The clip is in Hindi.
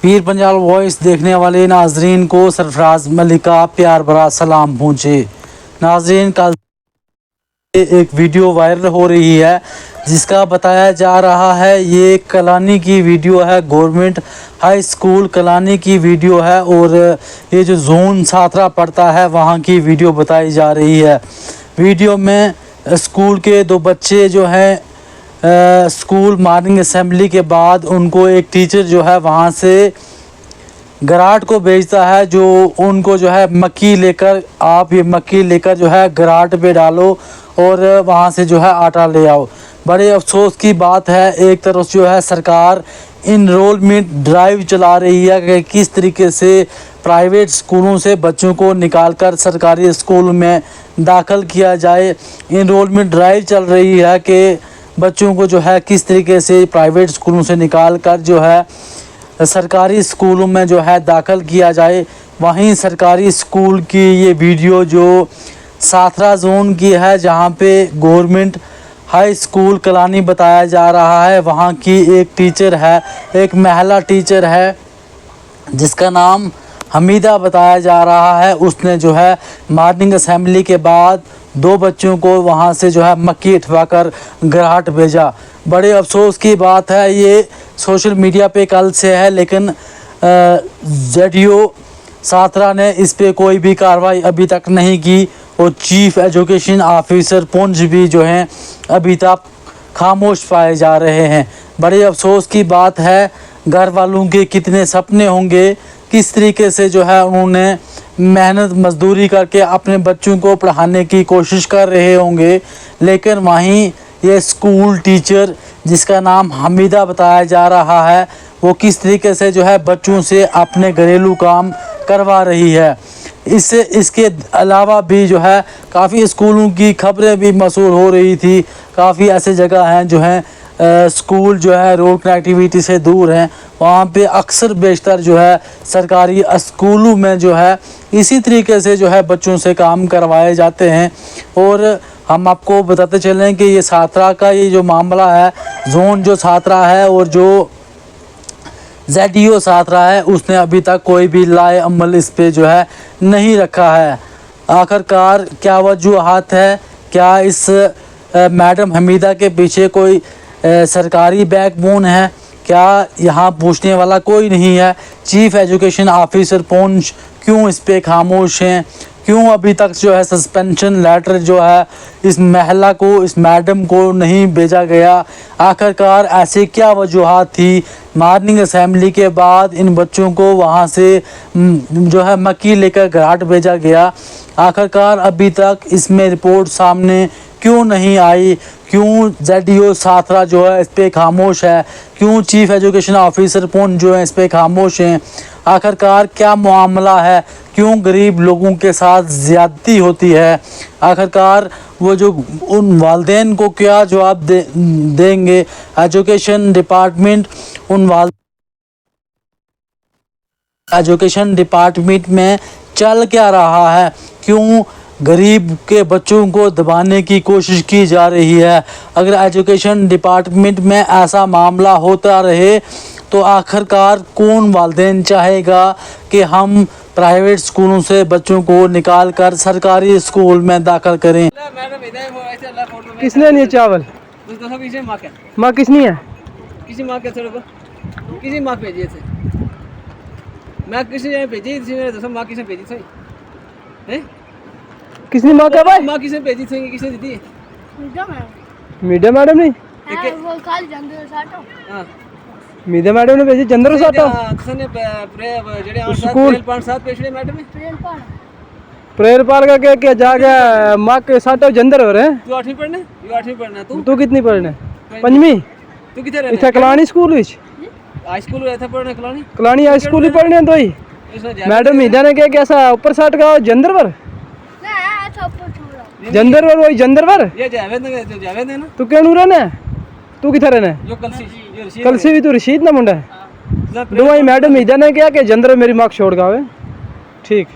पीर पंजाल वॉइस देखने वाले नाजरीन को सरफराज मलिक का प्यार भरा सलाम पहुँचे। नाजरीन, कल एक वीडियो वायरल हो रही है जिसका बताया जा रहा है ये कलानी की वीडियो है, गवर्नमेंट हाई स्कूल कलानी की वीडियो है और ये जो जोन सातरा पड़ता है वहाँ की वीडियो बताई जा रही है। वीडियो में स्कूल के दो बच्चे जो हैं स्कूल मॉर्निंग असेंबली के बाद उनको एक टीचर जो है वहाँ से गराट को भेजता है, जो उनको जो है मक्की लेकर, आप ये मक्की लेकर जो है गराट पे डालो और वहाँ से जो है आटा ले आओ। बड़े अफसोस की बात है, एक तरफ जो है सरकार इनरोलमेंट ड्राइव चला रही है कि किस तरीके से प्राइवेट स्कूलों से बच्चों को निकालकर सरकारी स्कूल में दाखिल किया जाए। इनरोलमेंट ड्राइव चल रही है कि बच्चों को जो है किस तरीके से प्राइवेट स्कूलों से निकाल कर जो है सरकारी स्कूलों में जो है दाखिल किया जाए। वहीं सरकारी स्कूल की ये वीडियो जो साथरा जोन की है, जहां पे गवर्नमेंट हाई स्कूल कलानी बताया जा रहा है, वहां की एक टीचर है, एक महिला टीचर है जिसका नाम हमीदा बताया जा रहा है। उसने जो है मॉर्निंग असेंबली के बाद दो बच्चों को वहां से जो है मक्की उठवाकर गराट भेजा। बड़े अफसोस की बात है, ये सोशल मीडिया पे कल से है, लेकिन जेडीओ साथरा ने इस पे कोई भी कार्रवाई अभी तक नहीं की और चीफ एजुकेशन ऑफिसर पुंछ भी जो हैं अभी तक खामोश पाए जा रहे हैं। बड़े अफसोस की बात है, घर वालों के कितने सपने होंगे, किस तरीके से जो है उन्होंने मेहनत मजदूरी करके अपने बच्चों को पढ़ाने की कोशिश कर रहे होंगे, लेकिन वहीं ये स्कूल टीचर जिसका नाम हमीदा बताया जा रहा है, वो किस तरीके से जो है बच्चों से अपने घरेलू काम करवा रही है। इसके अलावा भी जो है काफ़ी स्कूलों की खबरें भी मशहूर हो रही थी। काफ़ी ऐसे जगह हैं जो हैं स्कूल जो है रोड कनेक्टिविटी से दूर हैं, वहाँ पे अक्सर बेशतर जो है सरकारी स्कूलों में जो है इसी तरीके से जो है बच्चों से काम करवाए जाते हैं। और हम आपको बताते चलें कि ये साथरा का ये जो मामला है, जोन जो साथरा है और जो जेडीओ साथरा है, उसने अभी तक कोई भी लाए अमल इस पे जो है नहीं रखा है। आखिरकार क्या वजूहात है, क्या इस मैडम हमीदा के पीछे कोई सरकारी बैकबोन है, क्या यहाँ पूछने वाला कोई नहीं है? चीफ एजुकेशन ऑफिसर पुंछ क्यों इस पे खामोश हैं? क्यों अभी तक जो है सस्पेंशन लेटर जो है इस महिला को, इस मैडम को नहीं भेजा गया? आखिरकार ऐसे क्या वजूहात थी? मॉर्निंग असेंबली के बाद इन बच्चों को वहाँ से जो है मक्की लेकर घराट भेजा गया। आखिरकार अभी तक इसमें रिपोर्ट सामने क्यों नहीं आई? क्यों जेडीओ साथरा जो है इस पे खामोश है? क्यों चीफ एजुकेशन ऑफिसर पुंछ जो है इस पे खामोश हैं? आखिरकार क्या मामला है? क्यों गरीब लोगों के साथ ज़्यादती होती है? आखिरकार वो जो उन वालिदैन को क्या जवाब देंगे एजुकेशन डिपार्टमेंट? एजुकेशन डिपार्टमेंट में चल क्या रहा है? क्यों गरीब के बच्चों को दबाने की कोशिश की जा रही है? अगर एजुकेशन डिपार्टमेंट में ऐसा मामला होता रहे तो आखिरकार कौन वालिदैन चाहेगा कि हम प्राइवेट स्कूलों से बच्चों को निकाल कर सरकारी स्कूल में दाखिल करें? किसने नहीं चावल माँ किसने है? किसी माँ के थोड़े को किसी माँ भेजी थे, मैं किसी ने भेजी थी, तो माँ किसने भेजी थी? हैं? किसने माँ का भाई? माँ किसने भेजी थी, किसने दी थी? मीडिया मैडम नहीं, वो खाली जंदर साटो। हाँ, मीडिया मैडम ने भेजी चंद्र साटो किसने जेडे और स्कूल 5 पेशड़े मैडम में प्रेयर पाल का क्या जा गया माँ के साटो जंदर हो रहे। तू 8वीं पढ़ने, यू 8वीं पढ़ना, तू कितनी पढ़ने? पंजवी। तू किथे रहना? इथे Kalani school which high school रहता पढ़ने कलानी कलानी हाई स्कूल ही पढ़ने तो ही मैडम मीडिया ने क्या कैसा ऊपर साट का जंदर पर जंदर पर वही जंदर पर ये जावेद है ना? तू क्यों रहना? तू किथे रहना? जो कल कल से भी तू रशीद ना मुंडा है। मैडम मीडिया ने क्या कि जंदर मेरी माँ छोड़ गावे। ठीक।